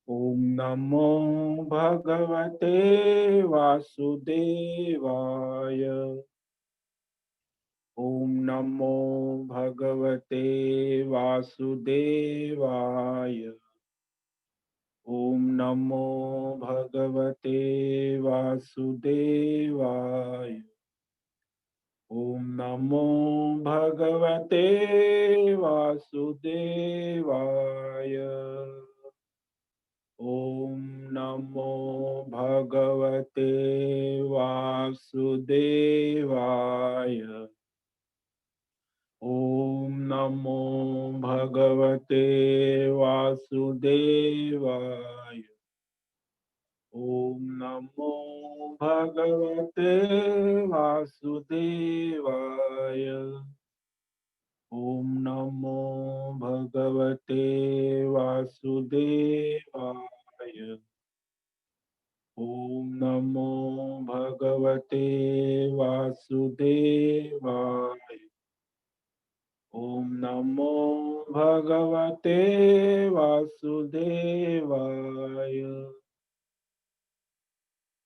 ओम नमो भगवते वासुदेवाय। ओम नमो भगवते वासुदेवाय। ओम नमो भगवते वासुदेवाय। ओम नमो भगवते वासुदेवाय। ओम नमो भगवते वासुदेवाय। ओम नमो भगवते वासुदेवाय। ओम नमो भगवते वासुदेवाय। ओम नमो भगवते वासुदेवाय। ओम नमो भगवते वासुदेवाय। ओम नमो भगवते वासुदेवाय।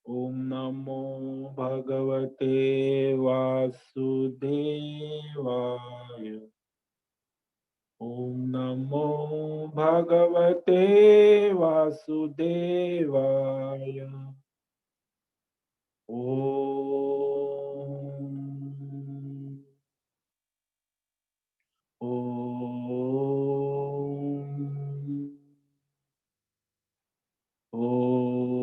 ओम नमो भगवते वासुदेवाय। ओम नमो भगवते वासुदेवाय। ओम ओम ओम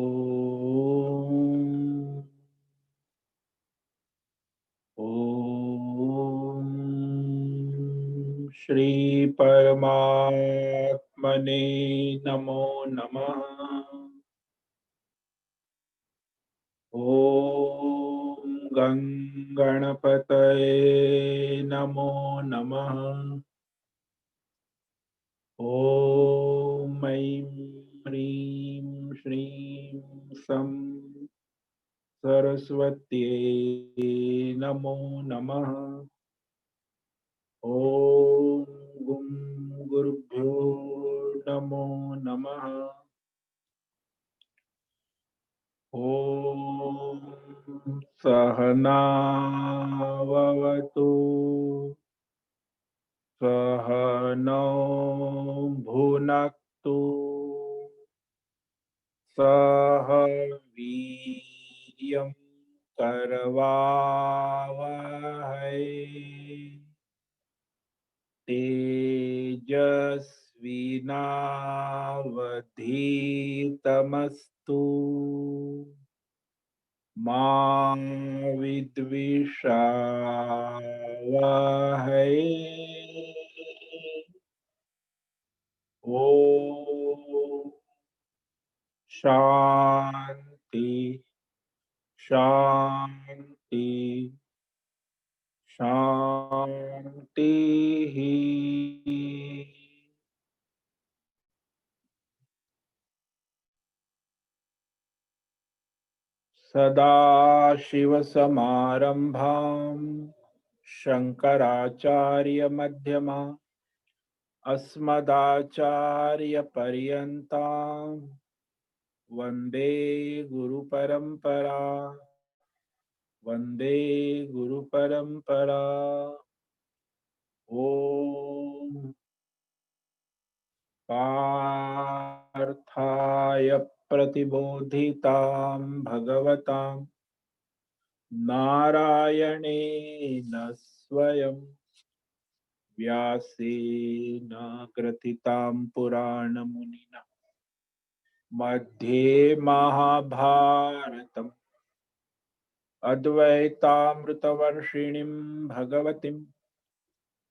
ओम श्री परमात्मने नमो नमः। ओम गणपतये नमो नमः। ओम ऐं ह्रीं श्रीं सं सरस्वत्यै नमो नमः। ओम गुं गुरुभ्यो नमो नमः। ओम सहनाववतु सहनौ भुनक्तु सह वीर्यं करवावहै तेजस्विनावधीतमस्तु मा विद्विषावहै। ओम शांति शांति शांति। सदाशिवसमारम्भां शङ्कराचार्यमध्यमाम् अस्मदाचार्यपर्यन्तां वन्दे गुरुपरम्परा। वन्दे गुरुपरम्परा। ॐ पार्थाय प्रतिबोधितां भगवतां नारायणेन स्वयं व्यासेन ग्रथितां पुराणमुनिना मध्ये महाभारतम् अद्वैतामृतवर्षिणीं भगवतीम्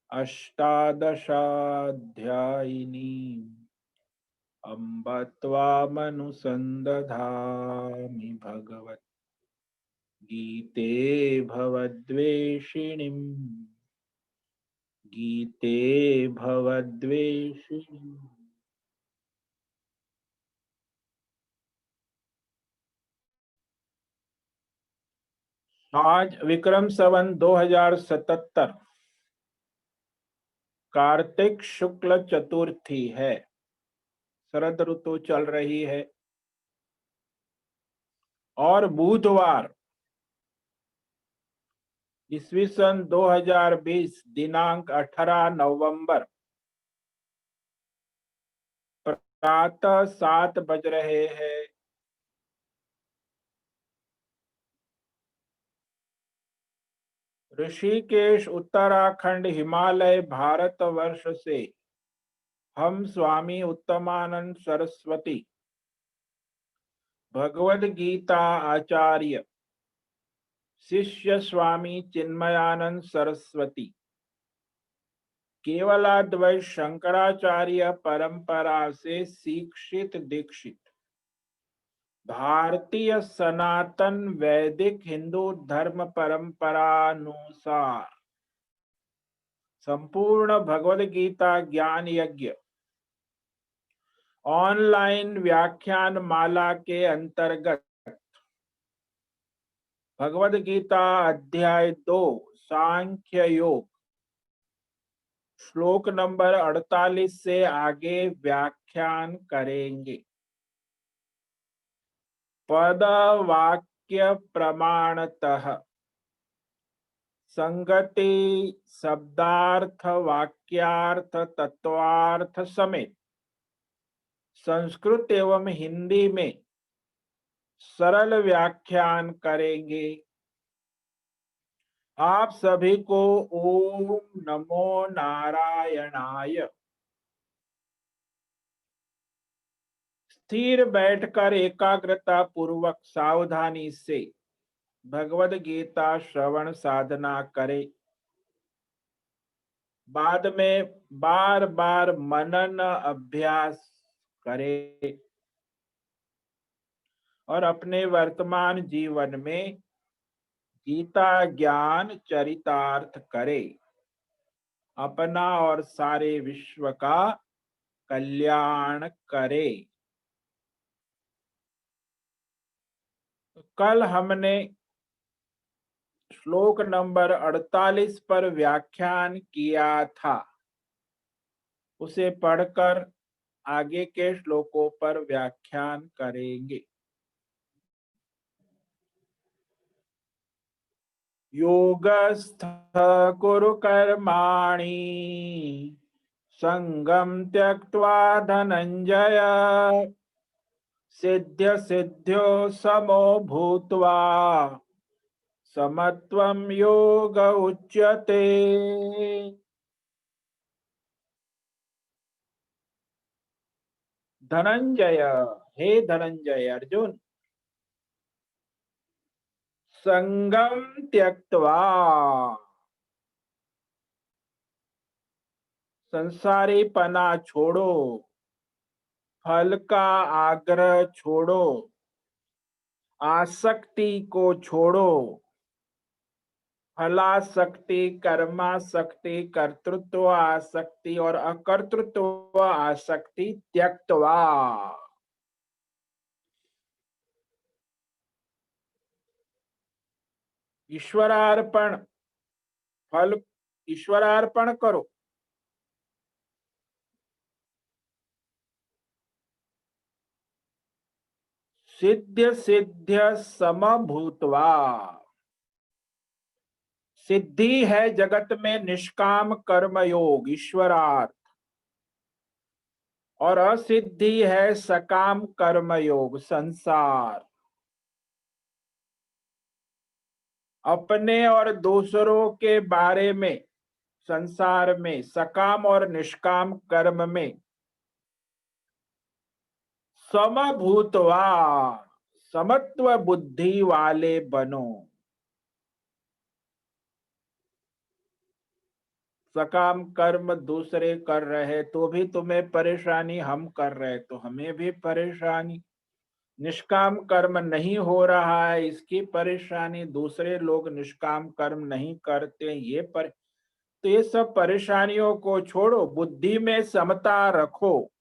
अष्टादशाध्यायिनीम् अम्ब त्वामनुसन्दधामि भगवत् गीते भवद्वेषिणीम् गीते भवद्वेषिणीम्। आज विक्रम संवत 2077 कार्तिक शुक्ल चतुर्थी है। शरद ऋतु चल रही है और बुधवार ईस्वी सन 2020 दिनांक 18 नवंबर प्रातः 7 बज रहे हैं। ऋषिकेश उत्तराखंड हिमालय भारतवर्ष से हम स्वामी उत्तमानंद सरस्वती भगवद गीता आचार्य शिष्य स्वामी चिन्मयानंद सरस्वती केवलाद्वैत शंकराचार्य परंपरा से शिक्षित दीक्षित भारतीय सनातन वैदिक हिंदू धर्म परंपरानुसार संपूर्ण भगवद गीता ज्ञान यज्ञ ऑनलाइन व्याख्यान माला के अंतर्गत भगवद गीता अध्याय 2 सांख्य योग श्लोक नंबर 48 से आगे व्याख्यान करेंगे। पद वाक्य प्रमाणतः संगति शब्दार्थ वाक्यार्थ तत्वार्थ समेत संस्कृत एवं हिंदी में सरल व्याख्यान करेंगे। आप सभी को ओम नमो नारायणाय। स्थिर बैठकर एकाग्रता पूर्वक सावधानी से भगवद गीता श्रवण साधना करें। बाद में बार बार मनन अभ्यास करें और अपने वर्तमान जीवन में गीता ज्ञान चरितार्थ करे, अपना और सारे विश्व का कल्याण करे। कल हमने श्लोक नंबर 48 पर व्याख्यान किया था, उसे पढ़कर आगे के श्लोकों पर व्याख्यान करेंगे। योगस्थ कुरु कर्माणि संगम त्यक्त्वा धनंजय सिद्ध्य सिद्ध्यो समो भूत्वा समत्वं योग उच्यते। धनंजय, हे धनंजय अर्जुन, संगम त्यक्त्वा संसारीपना छोड़ो, फल का आग्रह छोड़ो, आसक्ति को छोड़ो, फलासक्ति, कर्मासक्ति, कर्तृत्व आसक्ति और अकर्तृत्व आसक्ति त्यक्त्वा ईश्वरार्पण फल ईश्वरार्पण करो। सिद्ध सिद्ध्य समभूतवा, सिद्धि है जगत में निष्काम कर्म योग ईश्वरार्थ, और असिद्धि है सकाम कर्म योग संसार। अपने और दूसरों के बारे में संसार में सकाम और निष्काम कर्म में समभूतवा समत्व बुद्धि वाले बनो। सकाम कर्म दूसरे कर रहे तो भी तुम्हें परेशानी, हम कर रहे तो हमें भी परेशानी। निष्काम कर्म नहीं हो रहा है इसकी परेशानी, दूसरे लोग निष्काम कर्म नहीं करते ये तो ये सब परेशानियों को छोड़ो, बुद्धि में समता रखो,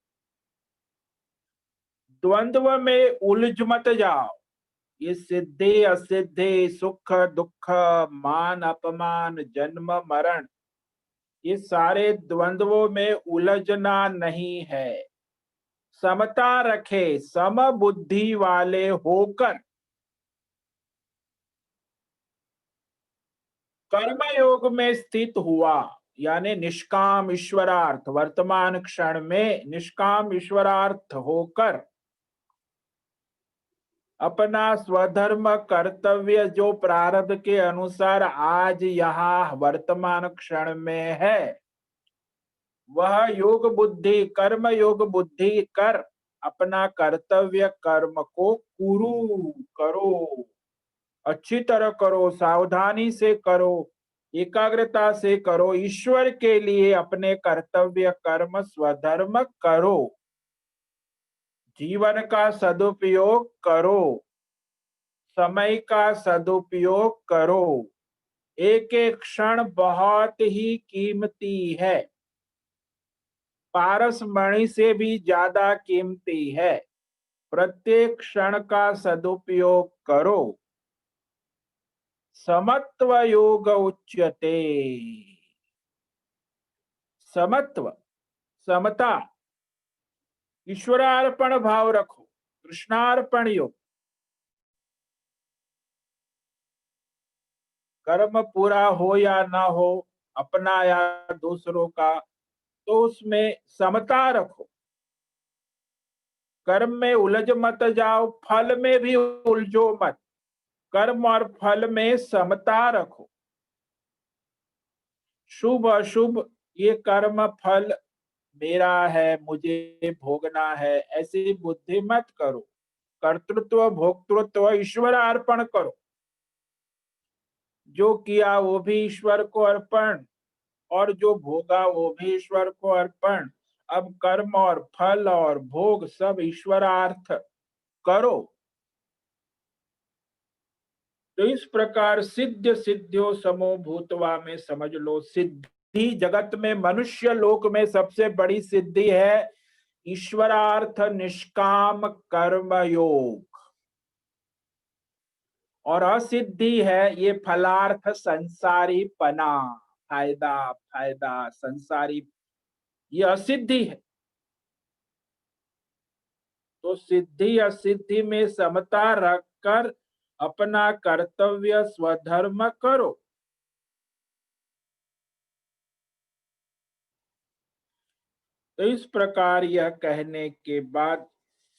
द्वंद्व में उलझ मत जाओ। ये सिद्धि असिद्धि, सुख दुख, मान अपमान, जन्म मरण, ये सारे द्वंद्वों में उलझना नहीं है। समता रखे, समबुद्धि वाले होकर कर्मयोग में स्थित हुआ, यानी निष्काम ईश्वरार्थ, वर्तमान क्षण में निष्काम ईश्वरार्थ होकर अपना स्वधर्म कर्तव्य जो प्रारब्ध के अनुसार आज यहाँ वर्तमान क्षण में है, वह योग बुद्धि, कर्म योग बुद्धि कर अपना कर्तव्य कर्म को कुरु करो, अच्छी तरह करो, सावधानी से करो, एकाग्रता से करो, ईश्वर के लिए अपने कर्तव्य कर्म स्वधर्म करो, जीवन का सदुपयोग करो, समय का सदुपयोग करो। एक एक क्षण बहुत ही कीमती है, पारस मणि से भी ज्यादा कीमती है। प्रत्येक क्षण का सदुपयोग करो। समत्व योग उच्यते। समत्व, समता, ईश्वरार्पण भाव रखो, कृष्णार्पण योग। कर्म पूरा हो या ना हो, अपना या दूसरों का, तो उसमें समता रखो। कर्म में उलझ मत जाओ, फल में भी उलझो मत। कर्म और फल में समता रखो। शुभ अशुभ ये कर्म फल मेरा है, मुझे भोगना है, ऐसी बुद्धि मत करो। कर्तृत्व भोक्तृत्व ईश्वर अर्पण करो। जो किया वो भी ईश्वर को अर्पण, और जो भोगा वो भी ईश्वर को अर्पण। अब कर्म और फल और भोग सब ईश्वरार्थ करो। तो इस प्रकार सिद्ध सिद्धियों समो भूतवा में समझ लो, सिद्धि जगत में, मनुष्य लोक में सबसे बड़ी सिद्धि है ईश्वरार्थ निष्काम कर्म योग, और असिद्धि है ये फलार्थ संसारी पना, फायदा फायदा संसारी, ये असिद्धि है। तो सिद्धि असिद्धि में समता रखकर अपना कर्तव्य स्वधर्म करो। तो इस प्रकार यह कहने के बाद,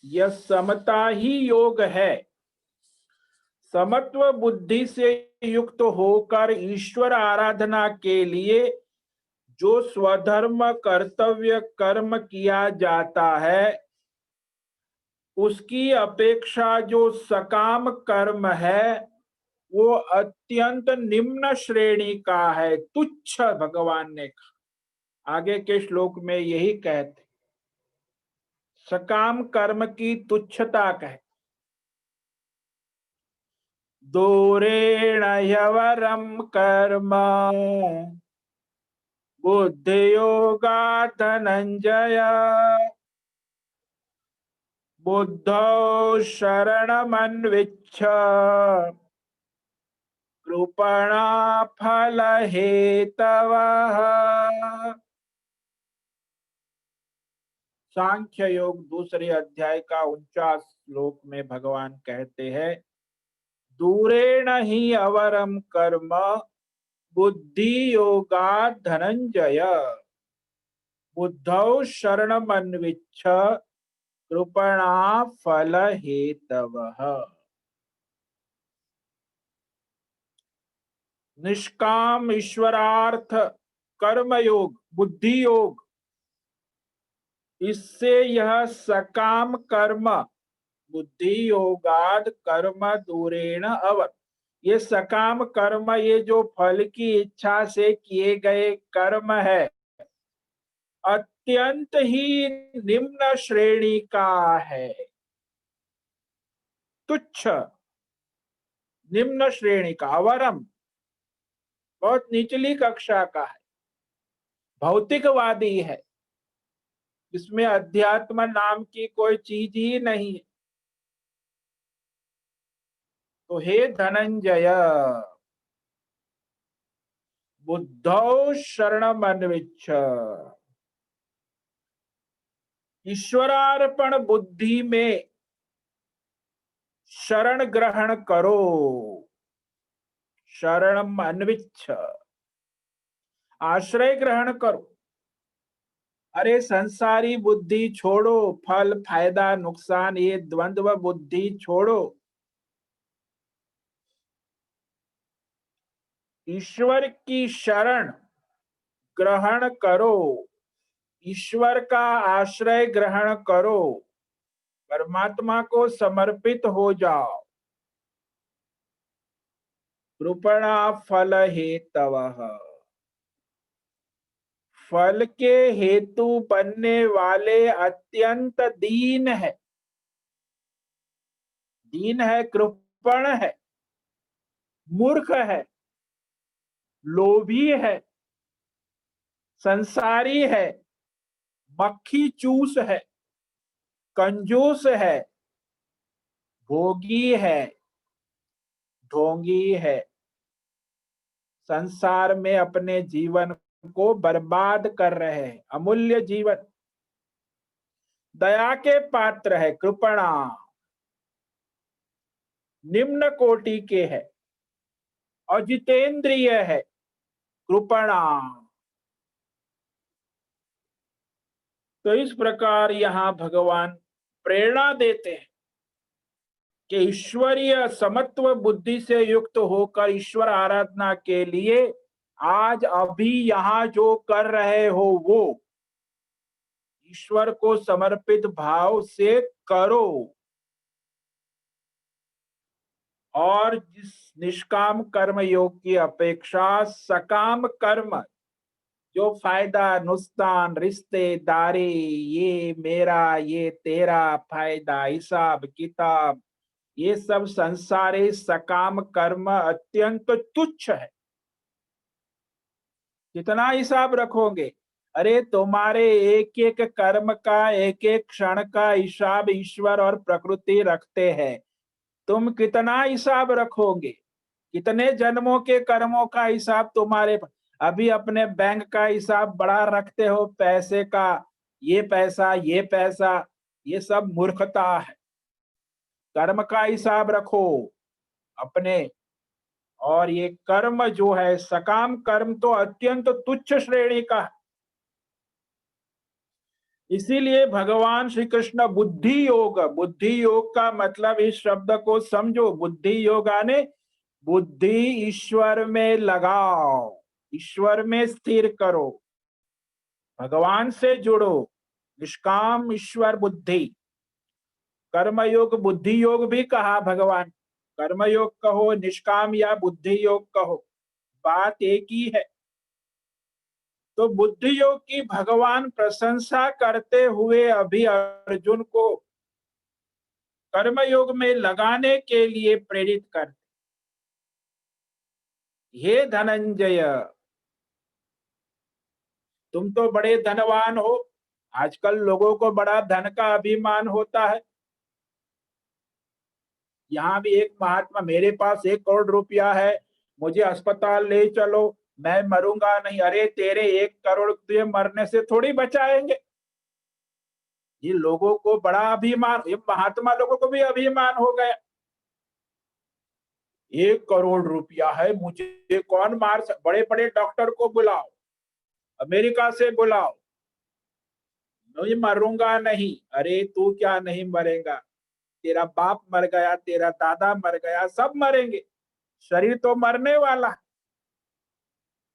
यह समता ही योग है। समत्व बुद्धि से युक्त होकर ईश्वर आराधना के लिए जो स्वधर्म कर्तव्य कर्म किया जाता है, उसकी अपेक्षा जो सकाम कर्म है वो अत्यंत निम्न श्रेणी का है, तुच्छ। भगवान ने कहा, आगे के श्लोक में यही कहते, सकाम कर्म की तुच्छता कहे। दूरेण ह्यवरम कर्म बुद्धि योगा धनंजय बुद्धौ शरणमन्विच्छ कृपणा फल हेतवः। सांख्य योग दूसरे अध्याय का 49 श्लोक में भगवान कहते हैं, दूरेण ही अवरम कर्म बुद्धि योगा धनंजय बुद्धौ शरणमन्विच्छ कृपणा फल हेतवः। निष्काम ईश्वरार्थ कर्म योग, बुद्धि योग, इससे यह सकाम कर्म, बुद्धि योगाद कर्म दूरेण अवर, ये सकाम कर्म, ये जो फल की इच्छा से किए गए कर्म है, अत्यंत ही निम्न श्रेणी का है, तुच्छ, निम्न श्रेणी का। अवरम बहुत निचली कक्षा का है, भौतिकवादी है, इसमें अध्यात्म नाम की कोई चीज ही नहीं है। तो हे धनंजय, बुद्धौ शरणमन्विच्छ, ईश्वरार्पण बुद्धि में शरण ग्रहण करो, शरणम अन्विच्छ, आश्रय ग्रहण करो। अरे संसारी बुद्धि छोड़ो, फल फायदा नुकसान ये द्वंद्व बुद्धि छोड़ो, ईश्वर की शरण ग्रहण करो, ईश्वर का आश्रय ग्रहण करो, परमात्मा को समर्पित हो जाओ। कृपणा फल हेतवः, फल के हेतु बनने वाले अत्यंत दीन है, दीन है, कृपण है, मूर्ख है, लोभी है, संसारी है, मक्खी चूस है, कंजूस है, भोगी है, ढोंगी है, संसार में अपने जीवन को बर्बाद कर रहे हैं, अमूल्य जीवन, दया के पात्र है, कृपणा, निम्न कोटि के है, अजितेंद्रिय है, कृपणा। तो इस प्रकार यहाँ भगवान प्रेरणा देते हैं कि ईश्वरीय समत्व बुद्धि से युक्त होकर ईश्वर आराधना के लिए आज अभी यहाँ जो कर रहे हो वो ईश्वर को समर्पित भाव से करो, और जिस निष्काम कर्म योग की अपेक्षा सकाम कर्म, जो फायदा नुकसान रिश्तेदारी ये मेरा ये तेरा फायदा हिसाब किताब ये सब संसारी सकाम कर्म अत्यंत तुच्छ है। कितना हिसाब रखोगे? अरे तुम्हारे एक एक कर्म का एक एक क्षण का हिसाब ईश्वर और प्रकृति रखते हैं। तुम कितना हिसाब रखोगे? कितने जन्मों के कर्मों का हिसाब तुम्हारे, अभी अपने बैंक का हिसाब बड़ा रखते हो, पैसे का, ये पैसा ये पैसा, ये सब मूर्खता है। कर्म का हिसाब रखो अपने, और ये कर्म जो है सकाम कर्म तो अत्यंत तुच्छ श्रेणी का है। इसीलिए भगवान श्री कृष्ण बुद्धि योग का मतलब इस शब्द को समझो, बुद्धि योग आने बुद्धि ईश्वर में लगाओ, ईश्वर में स्थिर करो, भगवान से जुड़ो, निष्काम ईश्वर बुद्धि। कर्मयोग बुद्धि योग भी कहा भगवान, कर्मयोग कहो निष्काम या बुद्धि योग कहो, बात एक ही है। तो बुद्धि योग की भगवान प्रशंसा करते हुए अभी अर्जुन को कर्मयोग में लगाने के लिए प्रेरित कर, हे धनंजय तुम तो बड़े धनवान हो। आजकल लोगों को बड़ा धन का अभिमान होता है। यहाँ भी एक महात्मा, मेरे पास 1 करोड़ रुपया है, मुझे अस्पताल ले चलो, मैं मरूंगा नहीं। अरे तेरे 1 करोड़ तुझे मरने से थोड़ी बचाएंगे। ये लोगों को बड़ा अभिमान, ये महात्मा लोगों को भी अभिमान हो गया। 1 करोड़ रुपया है, मुझे कौन मार बड़े बड़े डॉक्टर को बुलाओ, अमेरिका से बुलाओ, मैं मरूंगा नहीं। अरे तू क्या नहीं मरेगा, तेरा बाप मर गया, तेरा दादा मर गया, सब मरेंगे, शरीर तो मरने वाला।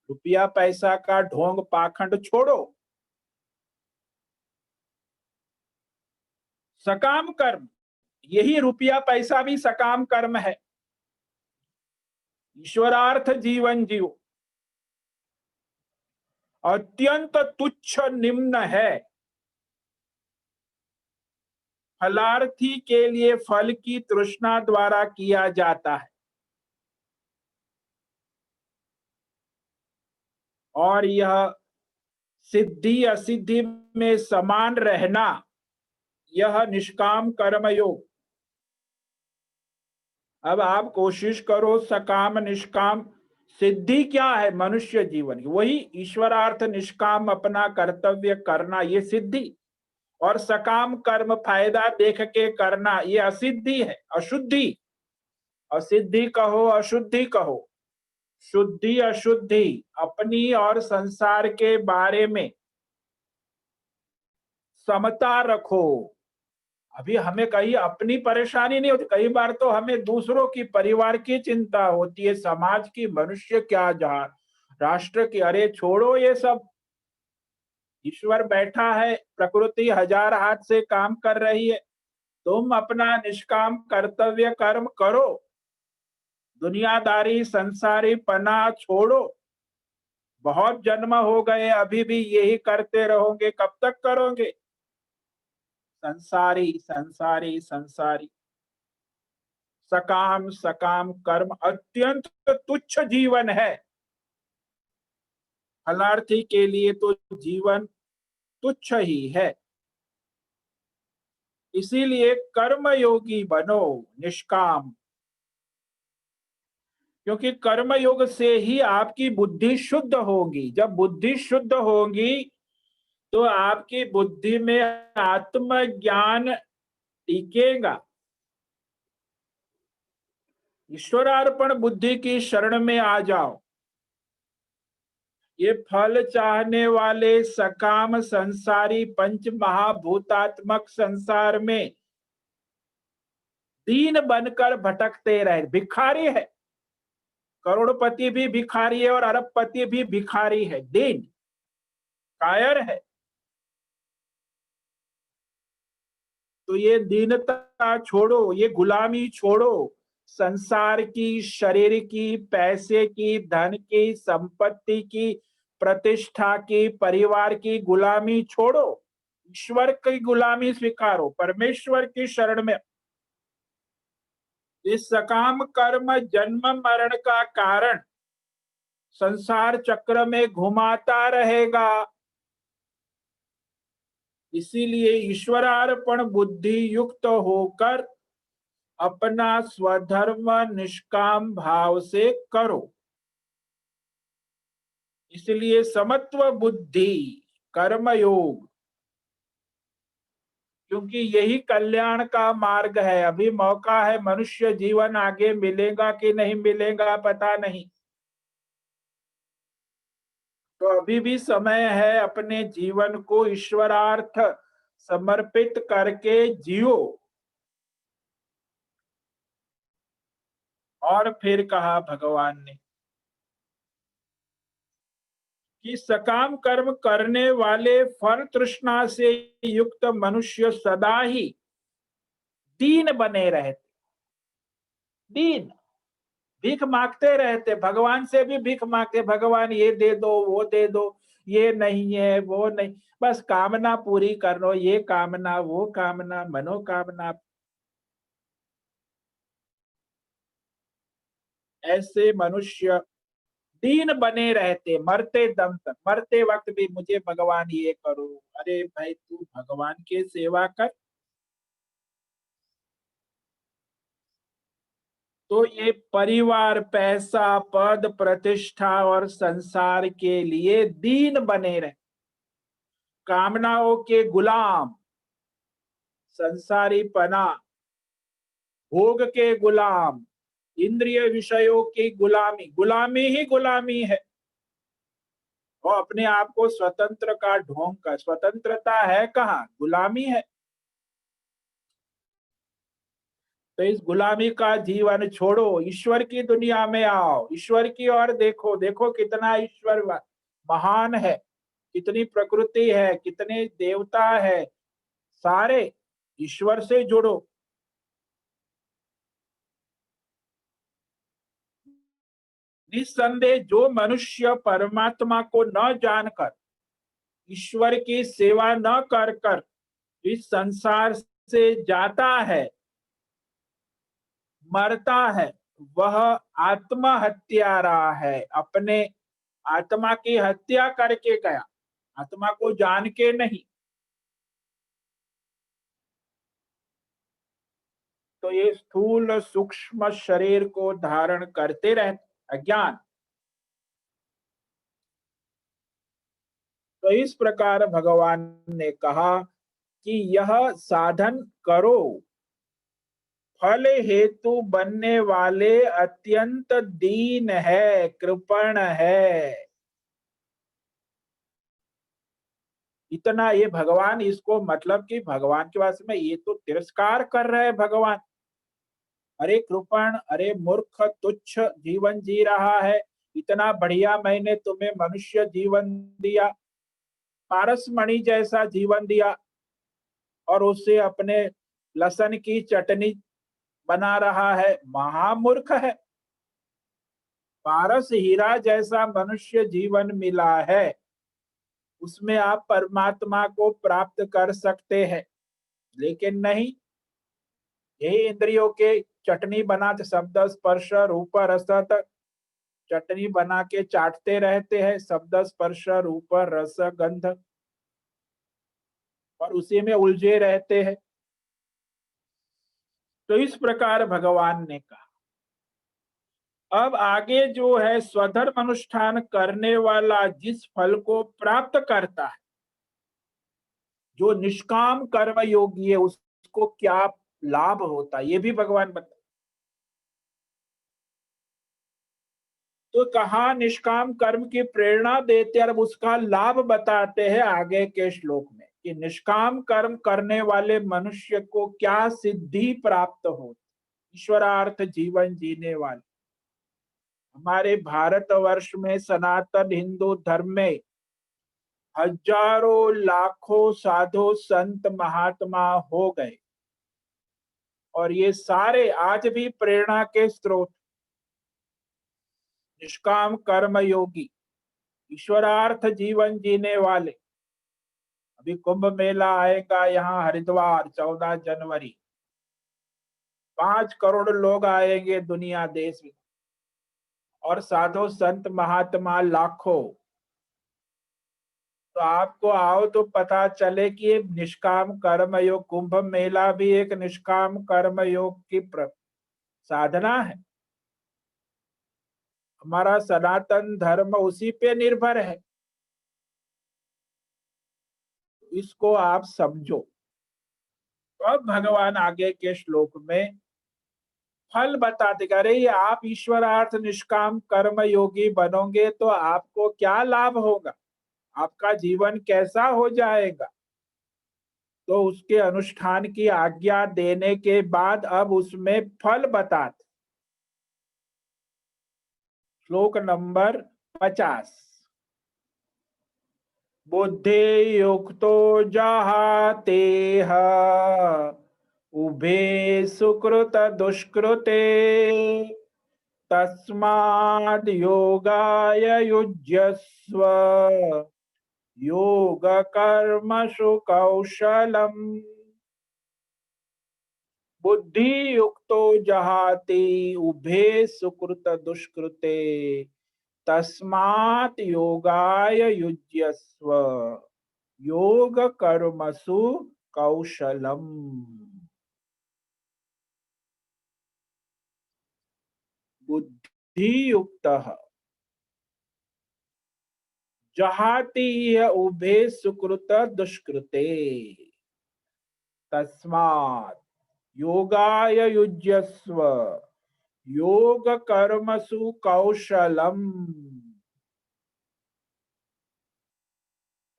रुपया पैसा का ढोंग पाखंड छोड़ो, सकाम कर्म, यही रुपया पैसा भी सकाम कर्म है। ईश्वरार्थ जीवन जीव अत्यंत तुच्छ निम्न है। फलार्थी के लिए फल की तृष्णा द्वारा किया जाता है, और यह सिद्धि असिद्धि में समान रहना, यह निष्काम कर्म योग। अब आप कोशिश करो, सकाम निष्काम सिद्धि क्या है मनुष्य जीवन की, वही ईश्वरार्थ निष्काम अपना कर्तव्य करना, ये सिद्धि। और सकाम कर्म फायदा देख के करना, ये असिद्धि है, अशुद्धि। असिद्धि कहो, अशुद्धि कहो, शुद्धि अशुद्धि, अपनी और संसार के बारे में समता रखो। अभी हमें कहीं अपनी परेशानी नहीं होती, कई बार तो हमें दूसरों की, परिवार की चिंता होती है, समाज की, मनुष्य क्या जहां, राष्ट्र की। अरे छोड़ो ये सब, ईश्वर बैठा है, प्रकृति हजार हाथ से काम कर रही है, तुम अपना निष्काम कर्तव्य कर्म करो, दुनियादारी संसारी पना छोड़ो। बहुत जन्म हो गए, अभी भी यही करते रहोगे, कब तक करोगे? संसारी संसारी संसारी। सकाम सकाम कर्म अत्यंत तुच्छ जीवन है, फलार्थी के लिए तो जीवन तुच्छ ही है। इसीलिए कर्मयोगी बनो, निष्काम। क्योंकि कर्म योग से ही आपकी बुद्धि शुद्ध होगी। जब बुद्धि शुद्ध होगी तो आपकी बुद्धि में आत्मज्ञान टिकेगा। ईश्वरार्पण बुद्धि की शरण में आ जाओ। ये फल चाहने वाले सकाम संसारी पंच महाभूतात्मक संसार में दीन बनकर भटकते रहे, भिखारी है। करोड़पति भी भिखारी है और अरबपति भी भिखारी है, दीन कायर है। तो ये दीनता छोड़ो, ये गुलामी छोड़ो, संसार की, शरीर की, पैसे की, धन की, संपत्ति की, प्रतिष्ठा की, परिवार की गुलामी छोड़ो, ईश्वर की गुलामी स्वीकारो, परमेश्वर की शरण में। इस सकाम कर्म जन्म मरण का कारण संसार चक्र में घुमाता रहेगा। इसीलिए ईश्वरार्पण बुद्धि युक्त होकर अपना स्वधर्म निष्काम भाव से करो। इसलिए समत्व बुद्धि कर्मयोग, क्योंकि यही कल्याण का मार्ग है। अभी मौका है, मनुष्य जीवन आगे मिलेगा कि नहीं मिलेगा पता नहीं, तो अभी भी समय है, अपने जीवन को ईश्वरार्थ समर्पित करके जियो। और फिर कहा भगवान ने कि सकाम कर्म करने वाले फल तृष्णा से युक्त मनुष्य सदा ही दीन बने रहते। दीन, भीख मांगते रहते, भगवान से भी भीख मांगते, भगवान ये दे दो, वो दे दो, ये नहीं है, वो नहीं, बस कामना पूरी कर लो, ये कामना, वो कामना, मनोकामना। ऐसे मनुष्य दीन बने रहते, मरते दम तक, मरते वक्त भी मुझे भगवान ये करो। अरे भाई, तू भगवान के सेवा कर। तो ये परिवार, पैसा, पद, प्रतिष्ठा और संसार के लिए दीन बने रहे, कामनाओं के गुलाम, संसारी पना, भोग के गुलाम, इंद्रिय विषयों की गुलामी, गुलामी ही गुलामी है। और अपने आप को स्वतंत्र का ढोंग कर, स्वतंत्रता है कहाँ, गुलामी है। तो इस गुलामी का जीवन छोड़ो, ईश्वर की दुनिया में आओ, ईश्वर की ओर देखो। देखो कितना ईश्वर महान है, कितनी प्रकृति है, कितने देवता है, सारे ईश्वर से जुड़ो। निस्संदेह जो मनुष्य परमात्मा को न जानकर, ईश्वर की सेवा न कर कर इस संसार से जाता है, मरता है, वह आत्महत्यारा है। अपने आत्मा की हत्या करके गया, आत्मा को जान के नहीं। तो ये स्थूल सूक्ष्म शरीर को धारण करते रहते अज्ञान। तो इस प्रकार भगवान ने कहा कि यह साधन करो, फल हेतु बनने वाले अत्यंत दीन है, कृपण है। इतना ये भगवान, इसको मतलब कि भगवान के वास्ते में ये तो तिरस्कार कर रहे हैं भगवान। अरे कृपण, अरे मूर्ख, तुच्छ जीवन जी रहा है, इतना बढ़िया मैंने तुम्हें मनुष्य जीवन दिया, पारसमणि जैसा जीवन दिया, और उससे अपने लसन की चटनी बना रहा है, महामूर्ख है। पारस हीरा जैसा मनुष्य जीवन मिला है, उसमें आप परमात्मा को प्राप्त कर सकते हैं, लेकिन नहीं, यही इंद्रियों के चटनी बनाते, शब्द स्पर्श रूप रस, चटनी बना के चाटते रहते हैं, शब्द स्पर्श रूप रस गंध, और उसी में उलझे रहते हैं। तो इस प्रकार भगवान ने कहा। अब आगे जो है, स्वधर्म अनुष्ठान करने वाला जिस फल को प्राप्त करता है, जो निष्काम कर्म योगी है, उसको क्या लाभ होता है, ये भी भगवान बता। तो कहा निष्काम कर्म की प्रेरणा देते और उसका लाभ बताते हैं आगे के श्लोक में, कि निष्काम कर्म करने वाले मनुष्य को क्या सिद्धि प्राप्त हो, ईश्वरार्थ जीवन जीने वाले। हमारे भारतवर्ष में सनातन हिंदू धर्म में हजारों लाखों साधु संत महात्मा हो गए, और ये सारे आज भी प्रेरणा के स्रोत, निष्काम कर्म योगी, ईश्वरार्थ जीवन जीने वाले। अभी कुंभ मेला आएगा यहाँ हरिद्वार 14 जनवरी, 5 करोड़ लोग आएंगे दुनिया देश में, और साधु संत महात्मा लाखों। तो आपको आओ तो पता चले कि ये निष्काम कर्म योग, कुंभ मेला भी एक निष्काम कर्म योग की साधना है। हमारा सनातन धर्म उसी पे निर्भर है, इसको आप समझो। तो अब भगवान आगे के श्लोक में फल बताते, अरे ये आप ईश्वरार्थ निष्काम कर्म योगी बनोगे तो आपको क्या लाभ होगा, आपका जीवन कैसा हो जाएगा। तो उसके अनुष्ठान की आज्ञा देने के बाद अब उसमें फल बताते। श्लोक नंबर 50। बुद्धि युक्तो जहातेह उभे सुकृत दुष्कृते तस्माद् योगाय युज्यस्व योग कर्मसु कौशलम्। बुद्धि युक्तो जहाति उभे सुकृत दुष्कृते तस्मात् योगाय युज्यस्व योग कर्मसु कौशलम्। बुद्धि युक्तः जहाति उभे सुकृत दुष्कृते तस्मात् योगाय युज्यस्व योग कर्मसु कौशलम।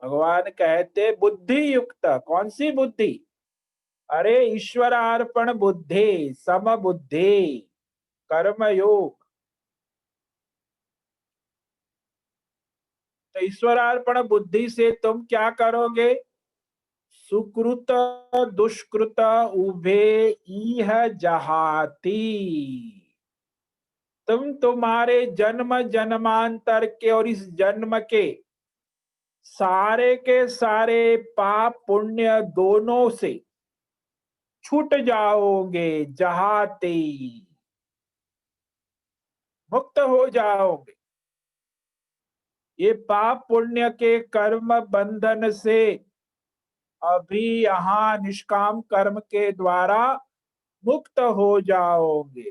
भगवान कहते बुद्धि युक्त, कौन सी बुद्धि, अरे ईश्वरार्पण बुद्धि, सम बुद्धि, कर्म योग। तो ईश्वरार्पण बुद्धि से तुम क्या करोगे, सुकृत दुष्कृत उभे इह जहाती, तुम तुम्हारे जन्म जन्मांतर के और इस जन्म के सारे के सारे पाप पुण्य दोनों से छूट जाओगे, जहाते मुक्त हो जाओगे। ये पाप पुण्य के कर्म बंधन से अभी यहाँ निष्काम कर्म के द्वारा मुक्त हो जाओगे।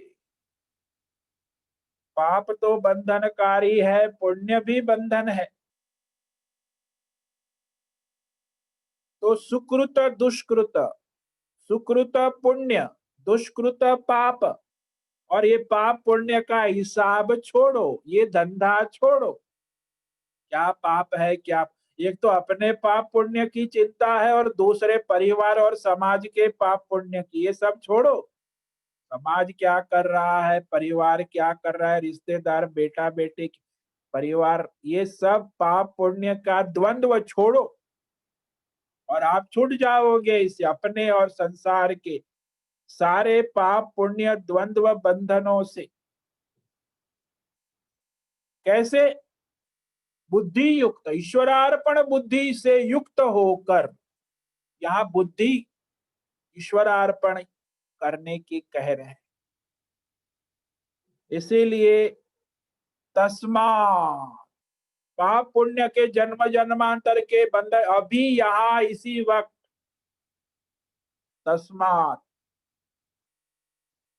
पाप तो बंधनकारी है, पुण्य भी बंधन है। तो सुकृत दुष्कृत, सुकृत पुण्य, दुष्कृत पाप, और ये पाप पुण्य का हिसाब छोड़ो, ये धंधा छोड़ो। क्या पाप है क्या, एक तो अपने पाप पुण्य की चिंता है और दूसरे परिवार और समाज के पाप पुण्य की, ये सब छोड़ो। समाज क्या कर रहा है, परिवार क्या कर रहा है, रिश्तेदार, बेटा बेटी, परिवार, ये सब पाप पुण्य का द्वंद्व छोड़ो और आप छूट जाओगे इससे, अपने और संसार के सारे पाप पुण्य द्वंद्व बंधनों से। कैसे? बुद्धि युक्त, ईश्वरार्पण बुद्धि से युक्त होकर, यहाँ बुद्धि ईश्वरार्पण करने की कह रहे हैं। इसीलिए तस्मा, पाप पुण्य के जन्म जन्मांतर के बंधन अभी यहाँ इसी वक्त, तस्मात,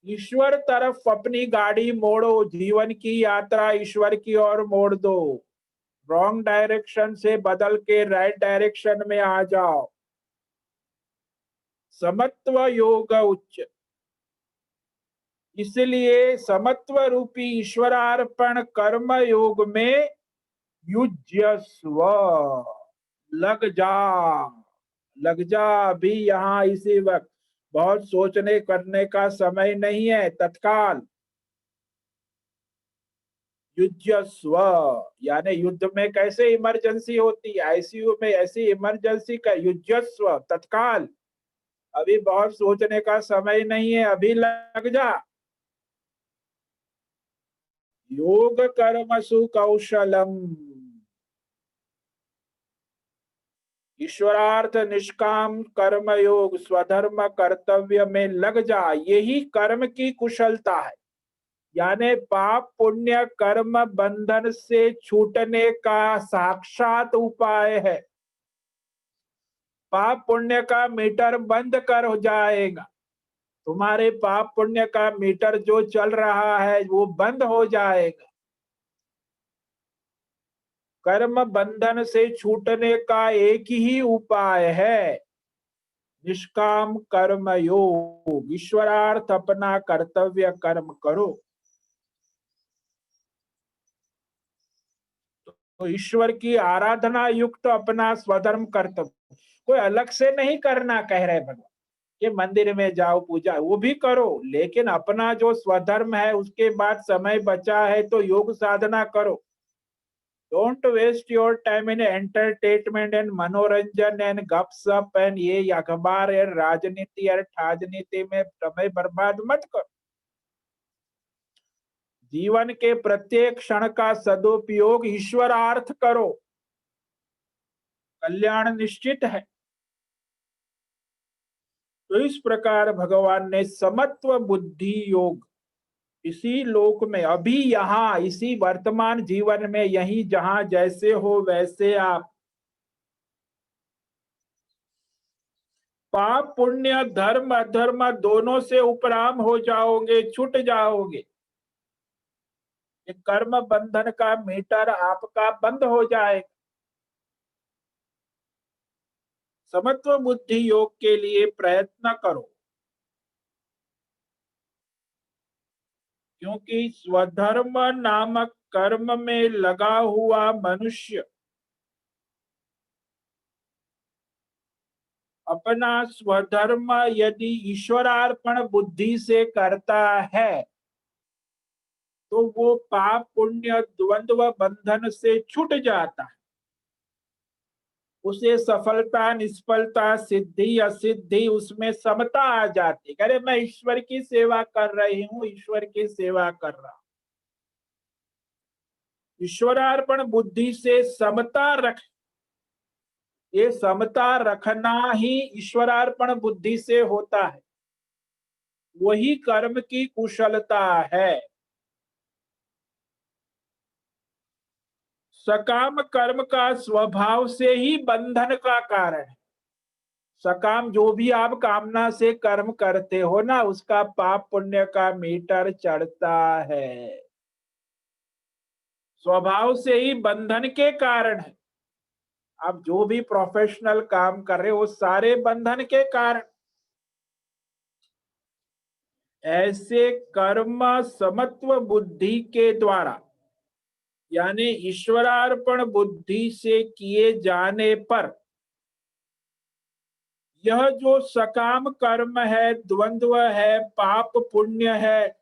ईश्वर तरफ अपनी गाड़ी मोड़ो, जीवन की यात्रा ईश्वर की ओर मोड़ दो, रॉन्ग डायरेक्शन से बदल के राइट डायरेक्शन में आ जाओ। समत्व योग उच्च, इसलिए समत्व रूपी ईश्वरार्पण कर्म योग में युज्यस्व, लग जा, लग जा अभी यहाँ इसी वक्त, बहुत सोचने करने का समय नहीं है, तत्काल। युज्यस्व यानी युद्ध में कैसे इमरजेंसी होती है, आईसीयू में ऐसी इमरजेंसी का युज्यस्व, तत्काल, अभी बहुत सोचने का समय नहीं है, अभी लग जा। योग कर्मसु कौशलम, ईश्वरार्थ निष्काम कर्म योग, स्वधर्म कर्तव्य में लग जा, यही कर्म की कुशलता है। यानी पाप पुण्य कर्म बंधन से छूटने का साक्षात उपाय है। पाप पुण्य का मीटर बंद कर हो जाएगा, तुम्हारे पाप पुण्य का मीटर जो चल रहा है वो बंद हो जाएगा। कर्म बंधन से छूटने का एक ही उपाय है, निष्काम कर्म योग, ईश्वरार्थ अपना कर्तव्य कर्म करो। तो ईश्वर की आराधना युक्त अपना स्वधर्म कर्तव्य, कोई अलग से नहीं करना कह रहे भगवान, कि मंदिर में जाओ पूजा वो भी करो, लेकिन अपना जो स्वधर्म है उसके बाद समय बचा है तो योग साधना करो। Don't waste your time in entertainment and मनोरंजन एंड गपसप एंड ये अखबार और राजनीति और राजनीति में समय बर्बाद मत करो। जीवन के प्रत्येक क्षण का सदुपयोग ईश्वरार्थ करो, कल्याण निश्चित है। तो इस प्रकार भगवान ने समत्व बुद्धि योग इसी लोक में, अभी यहाँ इसी वर्तमान जीवन में, यही जहां जैसे हो वैसे आप पाप पुण्य धर्म अधर्म दोनों से उपराम हो जाओगे, छूट जाओगे। ये कर्म बंधन का मीटर आपका बंद हो जाएगा। समत्व बुद्धि योग के लिए प्रयत्न करो, क्योंकि स्वधर्म नामक कर्म में लगा हुआ मनुष्य अपना स्वधर्म यदि ईश्वरार्पण बुद्धि से करता है तो वो पाप पुण्य द्वंद्व बंधन से छूट जाता है। उसे सफलता निष्फलता सिद्धि असिद्धि उसमें समता आ जाती, अरे मैं ईश्वर की सेवा कर रही हूँ, ईश्वर की सेवा कर रहा हूं। ईश्वरार्पण बुद्धि से समता रख, ये समता रखना ही ईश्वरार्पण बुद्धि से होता है, वही कर्म की कुशलता है। सकाम कर्म का स्वभाव से ही बंधन का कारण है। सकाम जो भी आप कामना से कर्म करते हो ना, उसका पाप पुण्य का मीटर चढ़ता है, स्वभाव से ही बंधन के कारण है। आप जो भी प्रोफेशनल काम कर रहे हो वो सारे बंधन के कारण। ऐसे कर्म समत्व बुद्धि के द्वारा यानी ईश्वरार्पण बुद्धि से किए जाने पर यह जो सकाम कर्म है, द्वंद्व है, पाप पुण्य है,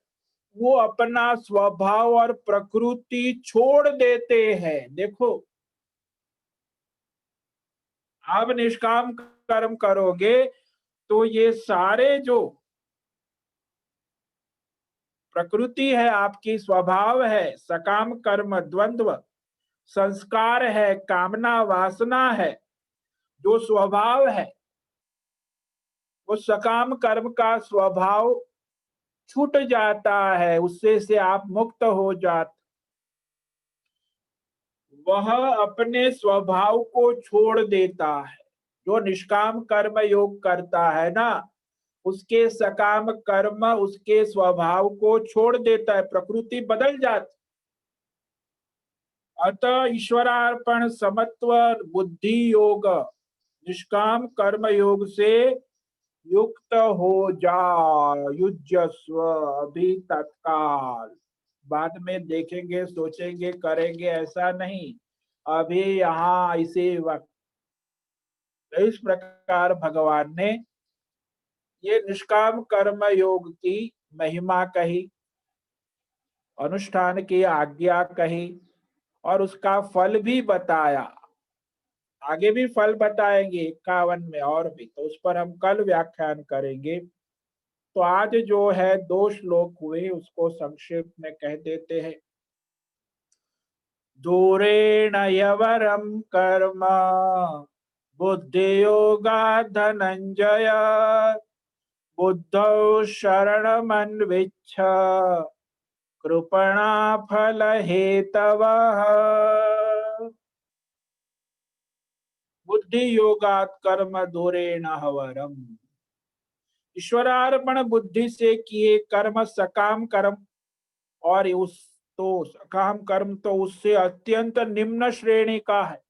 वो अपना स्वभाव और प्रकृति छोड़ देते हैं। देखो, आप निष्काम कर्म करोगे तो ये सारे जो प्रकृति है, आपकी स्वभाव है, सकाम कर्म, द्वंद्व, संस्कार है, कामना वासना है, जो स्वभाव है, वो सकाम कर्म का स्वभाव छूट जाता है, उससे से आप मुक्त हो जाते। वह अपने स्वभाव को छोड़ देता है। जो निष्काम कर्म योग करता है ना, उसके सकाम कर्म उसके स्वभाव को छोड़ देता है, प्रकृति बदल जाती। अतः ईश्वरार्पण समत्व बुद्धि योग निष्काम कर्म योग से युक्त हो जा, युजस्व अभी तत्काल। बाद में देखेंगे, सोचेंगे, करेंगे, ऐसा नहीं, अभी यहाँ इसी वक्त। इस प्रकार भगवान ने ये निष्काम कर्म योग की महिमा कही, अनुष्ठान की आज्ञा कही और उसका फल भी बताया। आगे भी फल बताएंगे 51 में और भी, तो उस पर हम कल व्याख्यान करेंगे। तो आज जो है 2 श्लोक हुए, उसको संक्षेप में कह देते हैं। दूरेण यवरम कर्म बुद्धि योगा धनंजय बुद्धौ शरणमन्विच्छ कृपणा फल हेतवः। बुद्धि योगात कर्म दूरेण हवरम। ईश्वरार्पण बुद्धि से किए कर्म सकाम कर्म, और उस तो सकाम कर्म तो उससे अत्यंत निम्न श्रेणी का है।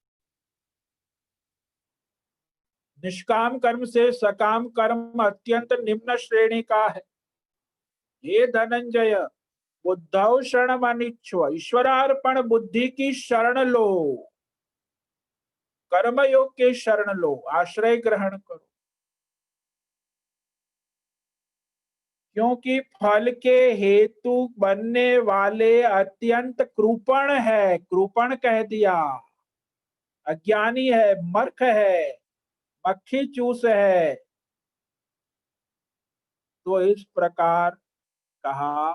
निष्काम कर्म से सकाम कर्म अत्यंत निम्न श्रेणी का है। हे धनंजय, बुद्धौ शरण अनिच्छ, ईश्वरार्पण बुद्धि की शरण लो, कर्मयोग के शरण लो, आश्रय ग्रहण करो। क्योंकि फल के हेतु बनने वाले अत्यंत कृपण है, कृपण कह दिया, अज्ञानी है, मूर्ख है, मक्खी चूस है। तो इस प्रकार कहा,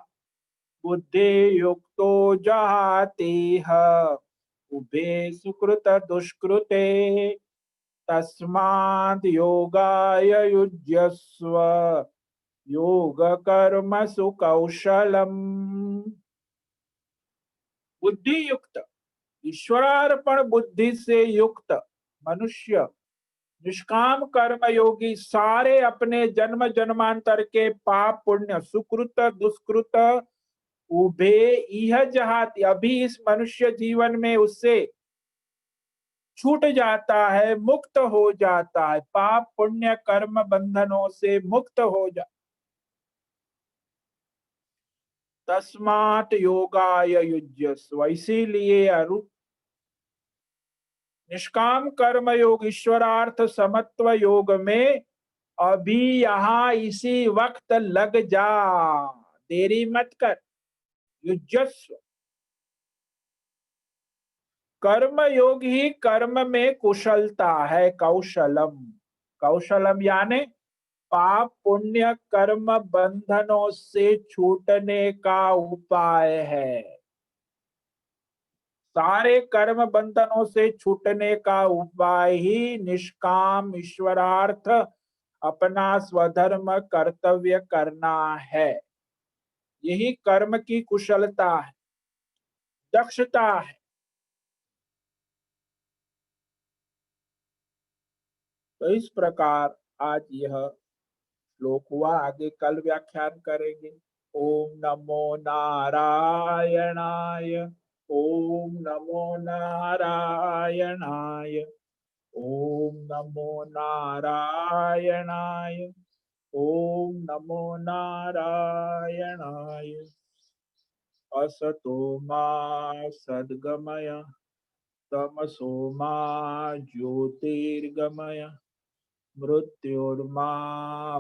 बुद्धि युक्तो जहातेह उभे सुकृत दुष्कृते तस्माद् योगाय युज्यस्व योग कर्मसु कौशलम। बुद्धि युक्त, ईश्वरार्पण बुद्धि से युक्त मनुष्य, निष्काम कर्म योगी सारे अपने जन्म जन्मांतर के पाप पुण्य, सुकृत दुष्कृत उभे इह जहाति, अभी इस मनुष्य जीवन में उससे छूट जाता है, मुक्त हो जाता है, पाप पुण्य कर्म बंधनों से मुक्त हो जा। तस्मात् योगाय युज्यस्व, इसीलिए निष्काम कर्म योग ईश्वरार्थ समत्व योग में अभी यहाँ इसी वक्त लग जा, देरी मत कर। युजस्व, कर्म योग ही कर्म में कुशलता है, कौशलम। कौशलम यानी पाप पुण्य कर्म बंधनों से छूटने का उपाय है। सारे कर्म बंधनों से छूटने का उपाय ही निष्काम ईश्वरार्थ अपना स्वधर्म कर्तव्य करना है। यही कर्म की कुशलता है, दक्षता है। तो इस प्रकार आज यह श्लोक हुआ, आगे कल व्याख्यान करेंगे। ओम नमो नारायणाय, ओम नमो नारायणाय। ओम नमो नारायणाय। ओम नमो नारायणाय। असतो मा सद्गमय तमसो मा ज्योतिर्गमय मृत्योर्मा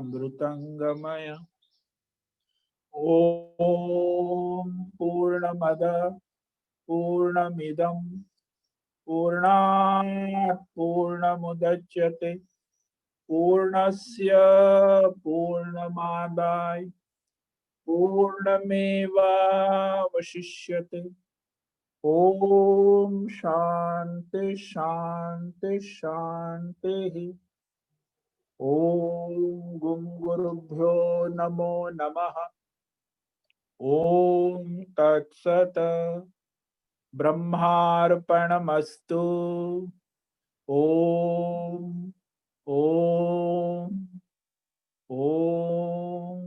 मृतंगमय। ओम पूर्णमद पूर्णमिदं पूर्णात् पूर्णमुदच्यते पूर्णस्य पूर्णमादाय पूर्णमेवावशिष्यते। ओम शांति शांति शांति। ओम गुं गुरुभ्यो नमो नमः। ओम तत्सत। ब्रह्मार्पणमस्तु। ओम ओम ओम।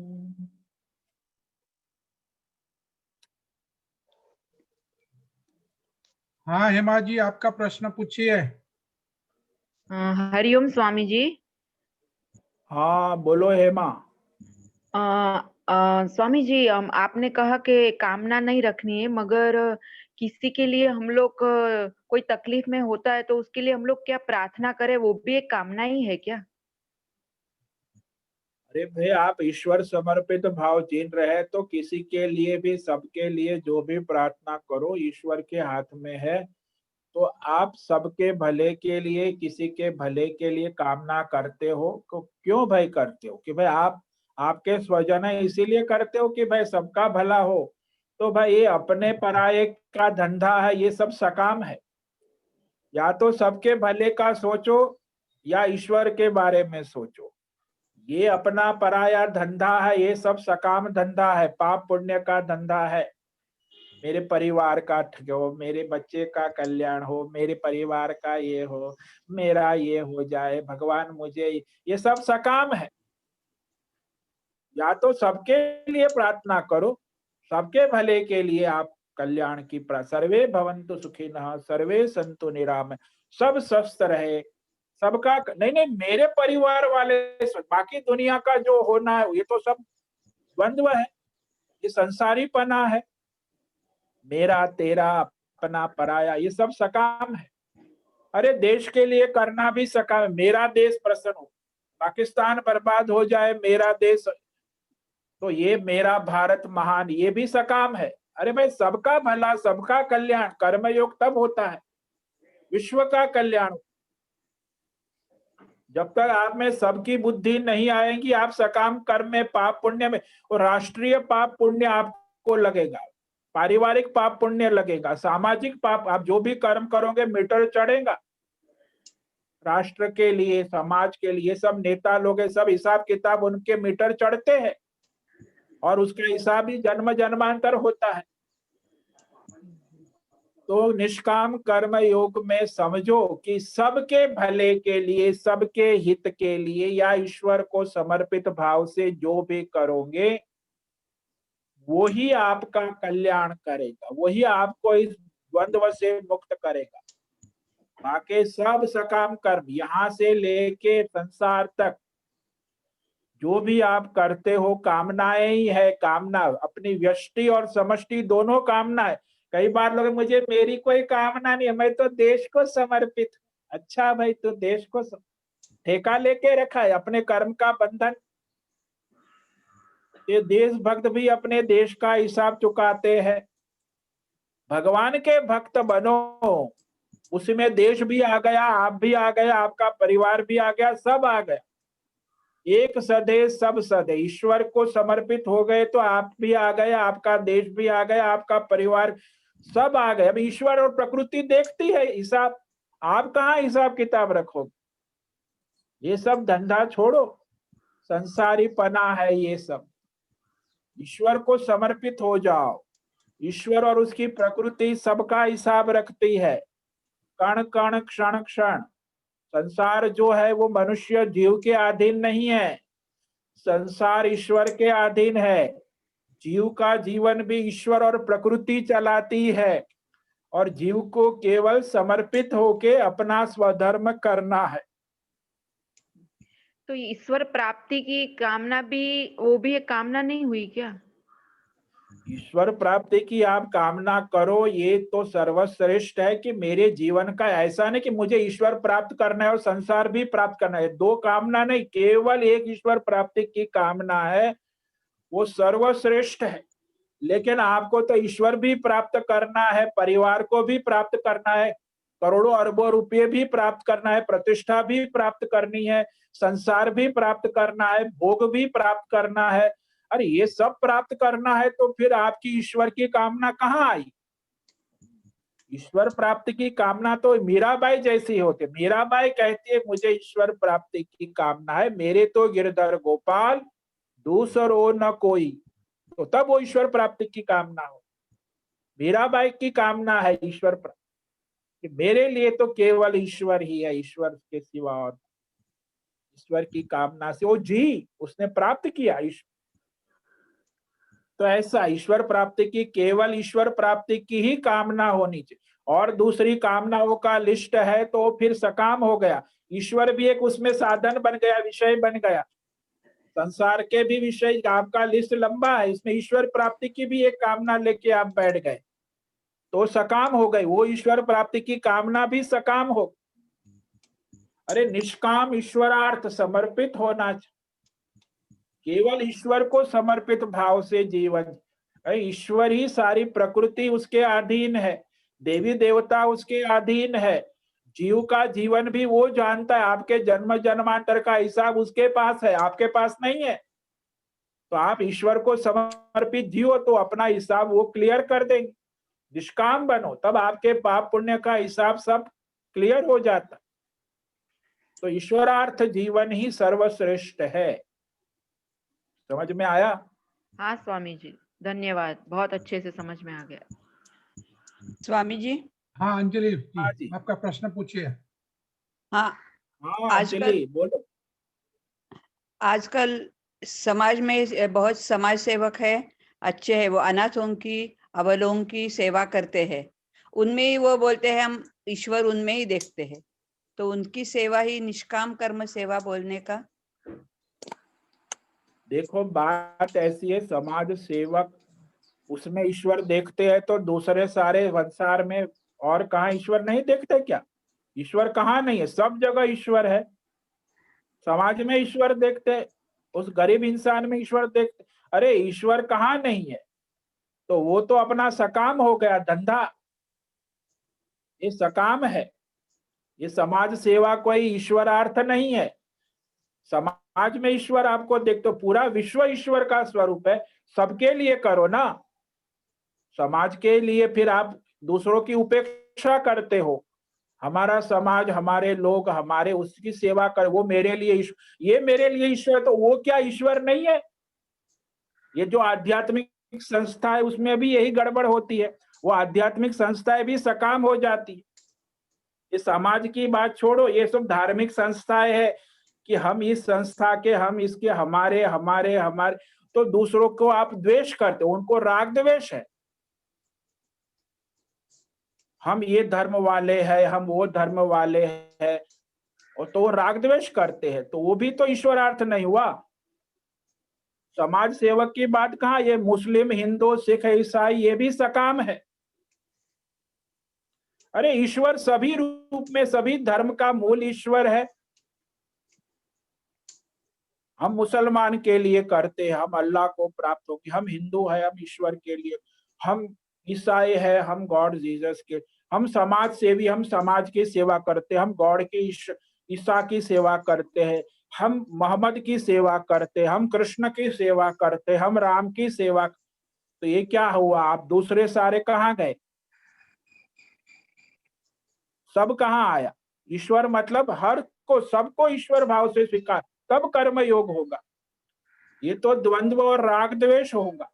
हाँ हेमा जी, आपका प्रश्न पूछिए। हरिओम स्वामी जी। हाँ बोलो हेमा। स्वामी जी, आपने कहा कि कामना नहीं रखनी है, मगर किसी के लिए हम लोग कोई तकलीफ में होता है तो उसके लिए हम लोग क्या प्रार्थना करें, वो भी एक कामना ही है क्या? अरे भाई, आप ईश्वर समर्पित भाव जीन रहे तो किसी के लिए भी, सबके लिए जो भी प्रार्थना करो ईश्वर के हाथ में है। तो आप सबके भले के लिए, किसी के भले के लिए कामना करते हो तो क्यों भाई करते हो? कि भाई आप, आपके स्वजन है इसीलिए करते हो कि भाई सबका भला हो। तो भाई ये अपने पराये का धंधा है, ये सब सकाम है। या तो सबके भले का सोचो या ईश्वर के बारे में सोचो। ये अपना पराया धंधा है, ये सब सकाम धंधा है, पाप पुण्य का धंधा है। मेरे परिवार का ठगो, मेरे बच्चे का कल्याण हो, मेरे परिवार का ये हो, मेरा ये हो जाए, भगवान मुझे, ये सब सकाम है। या तो सबके लिए प्रार्थना करो, सबके भले के लिए आप कल्याण की सर्वे भवन्तु सुखिनः सर्वे सन्तु निरामय, सब स्वस्थ रहे, सबका नहीं नहीं मेरे परिवार वाले, बाकी दुनिया का जो होना है ये तो सब द्वंद्व है, ये संसारीपना है। मेरा तेरा अपना पराया ये सब सकाम है। अरे देश के लिए करना भी सकाम है, मेरा देश प्रसन्न हो, पाकिस्तान बर्बाद हो जाए मेरा देश, तो ये मेरा भारत महान, ये भी सकाम है। अरे भाई सबका भला सबका कल्याण कर्मयोग तब होता है, विश्व का कल्याण। जब तक आप में सबकी बुद्धि नहीं आएगी, आप सकाम कर्म में, पाप पुण्य में, और राष्ट्रीय पाप पुण्य आपको लगेगा, पारिवारिक पाप पुण्य लगेगा, सामाजिक पाप, आप जो भी कर्म करोगे मीटर चढ़ेगा। राष्ट्र के लिए, समाज के लिए, सब नेता लोग सब हिसाब किताब उनके मीटर चढ़ते हैं और उसका हिसाब ही जन्म जन्मांतर होता है। तो निष्काम कर्म योग में समझो कि सबके भले के लिए, सबके हित के लिए, या ईश्वर को समर्पित भाव से जो भी करोगे वही आपका कल्याण करेगा, वही आपको इस द्वंद्व से मुक्त करेगा। बाकी सब सकाम कर्म यहां से लेके संसार तक जो भी आप करते हो कामनाएं ही है। कामना अपनी व्यष्टि और समष्टि दोनों कामना है। कई बार लोग, मुझे मेरी कोई कामना नहीं है, मैं तो देश को समर्पित। अच्छा भाई, तो देश को ठेका लेके रखा है अपने कर्म का बंधन। ये देशभक्त भी अपने देश का हिसाब चुकाते हैं। भगवान के भक्त बनो, उसमें देश भी आ गया, आप भी आ गए, आपका परिवार भी आ गया, सब आ गया। एक सदे सब सदे, ईश्वर को समर्पित हो गए तो आप भी आ गए, आपका देश भी आ गया, आपका परिवार सब आ गए। अब ईश्वर और प्रकृति देखती है हिसाब, आप कहाँ हिसाब किताब रखोगे? ये सब धंधा छोड़ो, संसारी पना है ये सब। ईश्वर को समर्पित हो जाओ। ईश्वर और उसकी प्रकृति सबका हिसाब रखती है, कण कण क्षण क्षण। संसार जो है वो मनुष्य जीव के अधीन नहीं है, संसार ईश्वर के अधीन है। जीव का जीवन भी ईश्वर और प्रकृति चलाती है। और जीव को केवल समर्पित होके अपना स्वधर्म करना है। तो ईश्वर प्राप्ति की कामना भी, वो भी एक कामना नहीं हुई क्या? ईश्वर प्राप्ति की आप कामना करो, ये तो सर्वश्रेष्ठ है कि मेरे जीवन का ऐसा नहीं कि मुझे ईश्वर प्राप्त करना है और संसार भी प्राप्त करना है, दो कामना नहीं, केवल एक ईश्वर प्राप्ति की कामना है, वो सर्वश्रेष्ठ है। लेकिन आपको तो ईश्वर भी प्राप्त करना है, परिवार को भी प्राप्त करना है, करोड़ों अरबों रुपये भी प्राप्त करना है, प्रतिष्ठा भी प्राप्त करनी है, संसार भी प्राप्त करना है, भोग भी प्राप्त करना है। अरे ये सब प्राप्त करना है तो फिर आपकी ईश्वर की कामना कहाँ आई? ईश्वर प्राप्ति की कामना तो मीराबाई जैसी होती। मीराबाई कहती है मुझे ईश्वर प्राप्ति की कामना है, मेरे तो गिरधर गोपाल दूसरो न कोई, तो तब वो ईश्वर प्राप्ति की कामना हो। मीराबाई की कामना है ईश्वर प्राप्ति, मेरे लिए तो केवल ईश्वर ही है, ईश्वर के सिवा और। ईश्वर की कामना से वो जी उसने प्राप्त किया ईश्वर। तो ऐसा ईश्वर प्राप्ति की, केवल ईश्वर प्राप्ति की ही कामना होनी चाहिए, और दूसरी कामनाओं का लिस्ट है तो फिर सकाम हो गया। ईश्वर भी एक उसमें साधन बन गया, विषय बन गया। संसार के भी विषय, आपका लिस्ट लंबा है, इसमें ईश्वर प्राप्ति की भी एक कामना लेके आप बैठ गए तो सकाम हो गई, वो ईश्वर प्राप्ति की कामना भी सकाम हो। अरे निष्काम ईश्वरार्थ समर्पित होना चाहिए, केवल ईश्वर को समर्पित भाव से जीवन। ईश्वर ही सारी प्रकृति उसके अधीन है, देवी देवता उसके अधीन है, जीव का जीवन भी वो जानता है, आपके जन्म जन्मांतर का हिसाब उसके पास है, आपके पास नहीं है। तो आप ईश्वर को समर्पित जियो तो अपना हिसाब वो क्लियर कर देंगे। निष्काम बनो तब आपके पाप पुण्य का हिसाब सब क्लियर हो जाता। तो ईश्वरार्थ जीवन ही सर्वश्रेष्ठ है। समझ में आया? हाँ स्वामी जी, धन्यवाद, बहुत अच्छे से समझ में आ गया। स्वामी जी। हाँ अंजलि हाँ जी, जी। आपका प्रश्न पूछिए। हाँ, हाँ आजकल अंजलि बोलो। आजकल समाज में बहुत समाज सेवक है, अच्छे है, वो अनाथों की अबलों की सेवा करते हैं, उनमें ही वो बोलते हैं हम ईश्वर उनमें ही देखते हैं, तो उनकी सेवा ही निष्काम कर्म सेवा बोलने का। देखो बात ऐसी है, समाज सेवक उसमें ईश्वर देखते हैं तो दूसरे सारे संसार में और कहाँ ईश्वर नहीं देखते क्या? ईश्वर कहाँ नहीं है, सब जगह ईश्वर है। समाज में ईश्वर देखते, उस गरीब इंसान में ईश्वर देखते, अरे ईश्वर कहाँ नहीं है? तो वो तो अपना सकाम हो गया धंधा, ये सकाम है। ये समाज सेवा कोई ईश्वरार्थ नहीं है। समाज में ईश्वर आपको देख, तो पूरा विश्व ईश्वर का स्वरूप है, सबके लिए करो ना। समाज के लिए फिर आप दूसरों की उपेक्षा करते हो, हमारा समाज, हमारे लोग, हमारे उसकी सेवा कर, वो मेरे लिए ये मेरे लिए ईश्वर, तो वो क्या ईश्वर नहीं है? ये जो आध्यात्मिक संस्था है उसमें भी यही गड़बड़ होती है, वो आध्यात्मिक संस्थाएं भी सकाम हो जाती है। ये समाज की बात छोड़ो, ये सब धार्मिक संस्थाएं है कि हम इस संस्था के, हम इसके, हमारे हमारे हमारे, तो दूसरों को आप द्वेष करते हो, उनको राग द्वेष है। हम ये धर्म वाले हैं, हम वो धर्म वाले हैं, और तो वो राग द्वेष करते हैं, तो वो भी तो ईश्वरार्थ नहीं हुआ। समाज सेवक की बात कहाँ, ये मुस्लिम, हिंदू, सिख, ईसाई ये भी सकाम है। अरे ईश्वर सभी रूप में, सभी धर्म का मूल ईश्वर है। हम मुसलमान के लिए करते हैं, हम अल्लाह को प्राप्त होगी, हम हिंदू है हम ईश्वर के लिए, हम ईसाई है हम गॉड जीसस के, हम समाज सेवी, हम समाज की सेवा करते हैं, हम गॉड की ईसा की सेवा करते हैं, हम मोहम्मद की सेवा करते हैं, हम कृष्ण की सेवा करते हैं, हम राम की सेवा। तो ये क्या हुआ, आप दूसरे सारे कहाँ गए? सब कहाँ आया? ईश्वर मतलब हर को, सबको ईश्वर भाव से स्वीकार, तब कर्म योग होगा। ये तो द्वंद्व और राग द्वेष होगा।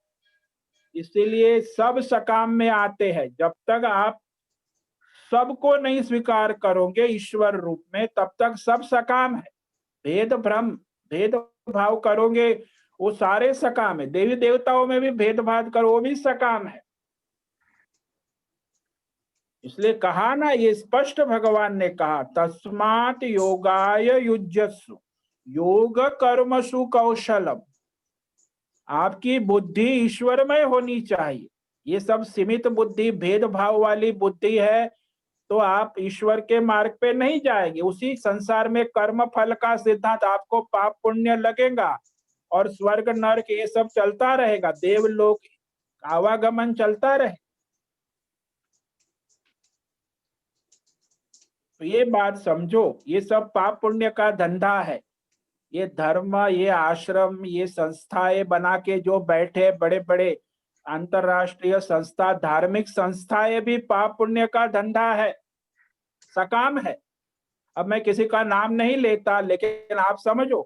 इसीलिए सब सकाम में आते हैं। जब तक आप सबको नहीं स्वीकार करोगे ईश्वर रूप में, तब तक सब सकाम है। भेद भ्रम, भेद भाव करोगे वो सारे सकाम है। देवी देवताओं में भी भेदभाव करो वो भी सकाम है। इसलिए कहा ना, ये स्पष्ट भगवान ने कहा, तस्मात् योगाय युज्यस्सु योग कर्मसु कौशलम। आपकी बुद्धि ईश्वरमय होनी चाहिए। ये सब सीमित बुद्धि, भेदभाव वाली बुद्धि है तो आप ईश्वर के मार्ग पे नहीं जाएंगे। उसी संसार में कर्म फल का सिद्धांत, आपको पाप पुण्य लगेगा और स्वर्ग नरक ये सब चलता रहेगा, देवलोक आवागमन चलता रहे। तो ये बात समझो, ये सब पाप पुण्य का धंधा है। ये धर्म, ये आश्रम, ये संस्थाएं बना के जो बैठे बड़े बड़े अंतरराष्ट्रीय संस्था, धार्मिक संस्थाएं भी पाप पुण्य का धंधा है, सकाम है। अब मैं किसी का नाम नहीं लेता, लेकिन आप समझो,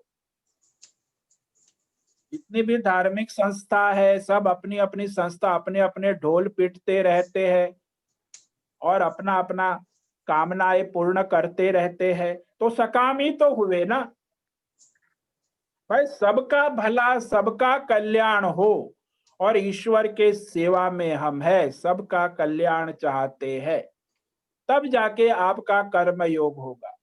जितनी भी धार्मिक संस्था है, सब अपनी अपनी संस्था अपने अपने ढोल पीटते रहते हैं और अपना अपना कामनाएं पूर्ण करते रहते हैं, तो सकाम ही तो हुए ना भाई। सबका भला, सबका कल्याण हो, और ईश्वर के सेवा में हम है, सबका कल्याण चाहते हैं, तब जाके आपका कर्म योग होगा।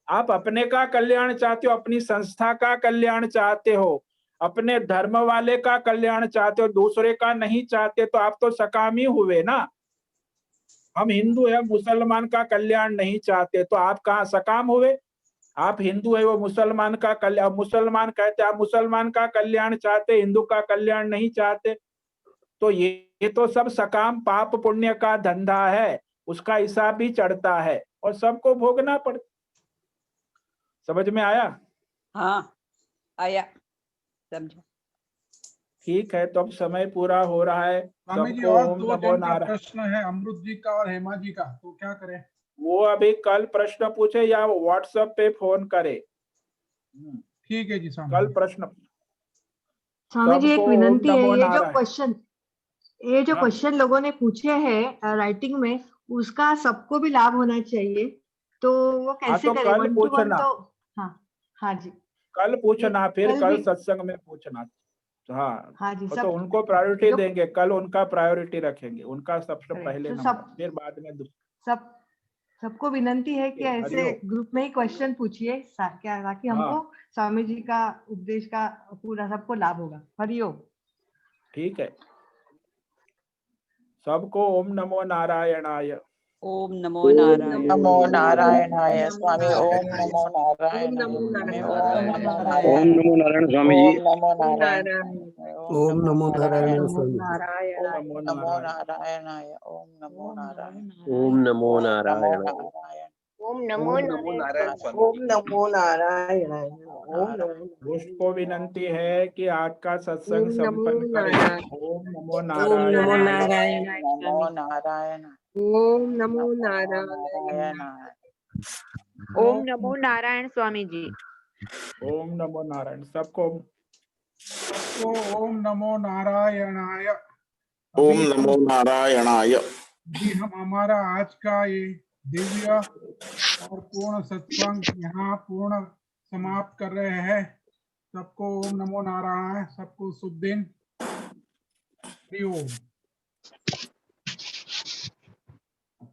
आप अपने का कल्याण चाहते हो, अपनी संस्था का कल्याण चाहते हो, अपने धर्म वाले का कल्याण चाहते हो, दूसरे का नहीं चाहते, तो आप तो सकामी हुए ना। हम हिंदू है, मुसलमान का कल्याण नहीं चाहते, तो आप कहाँ सकाम हुए। आप हिंदू है, वो मुसलमान का कल्याण, मुसलमान कहते आप मुसलमान का कल्याण चाहते, हिंदू का कल्याण नहीं चाहते, तो ये तो सब सकाम पाप पुण्य का धंधा है, उसका हिसाब भी चढ़ता है और सबको भोगना पड़ता। समझ में आया? हाँ आया, समझा। ठीक है, तो अब समय पूरा हो रहा है। स्वामी जी, सबको और ओम 2 नमो जन का नारायण। प्रश्न है, अमृत जी का और हेमा जी का, तो क्या करें? वो अभी कल प्रश्न पूछे या व्हाट्सएप पे फोन करे। ठीक है जी स्वामी कल जी। प्रश्न। स्वामी जी, एक सबको ओम विनंती है, नमो ये जो नारायण। हाँ। क्वेश्चन लोगों ने पूछे हैं राइटिंग में, उसका सबको भी लाभ होना चाहिए, तो वो हाँ, कैसे तो करें? कल 1 to 1 पूछना, तो हाँ, हाँ जी, कल ये पूछना, फिर कल कल भी, सत्संग में पूछना। हाँ, हाँ जी, वो तो सब उनको प्रायोरिटी जो देंगे, कल उनका प्रायोरिटी रखेंगे, उनका सबसे करें पहले तो नंबर, फिर बाद में सब सबको विनंती है कि ऐसे हरिओम। ग्रुप में ही क्वेश्चन पूछिए, क्या, ताकि हमको हाँ स्वामी जी का उपदेश का पूरा सबको लाभ होगा। हरिओम। ठीक है, सबको ओम नमो नारायणाय। ओम नमो ओम नारायण। नमो नारायणाय। नमो स्वामी ओम नारायणाय। नमो ओम नारायणाय। नमो स्वामी नारायणाय। ओम नमो ओम नारायण। नमो नारायण स्वामी जी। ओम नमो ओम नारायण। नारायण। ओम नमो ओम नमो नारायण। नारायण नमो स्वामी जी। ओम नारायणाय। नमो नमो नारायण। नारायणाय। ओम नमो ओम नमो नारायण। ओम नारायण। नमो ओम नमो नारायण। नारायण। ओम ओम नमो नमो नारायण। नारायण स्वामी ओम जी। नमो नारायणाय। ओम नारायण। दोस्त को विनंती है कि आज का सत्संग नमो संपन्न करें। नारायण। ओम नमो ओम नमो नारायणाय। नारायणाय नमो स्वामी। नारायण। ओम नमो नमो नारायणाय। नारायणाय। ओम नमो नारायण स्वामी जी। ओम नमो नारायण। सबको तो ओम नमो नारायणाय। ओम अभी नमो नारायणाय। हम हमारा आज का ये दिव्य और पूर्ण सत्संग यहाँ पूर्ण समाप्त कर रहे हैं। सबको ओम नमो नारायण, सबको शुभ दिन। हरि ओम।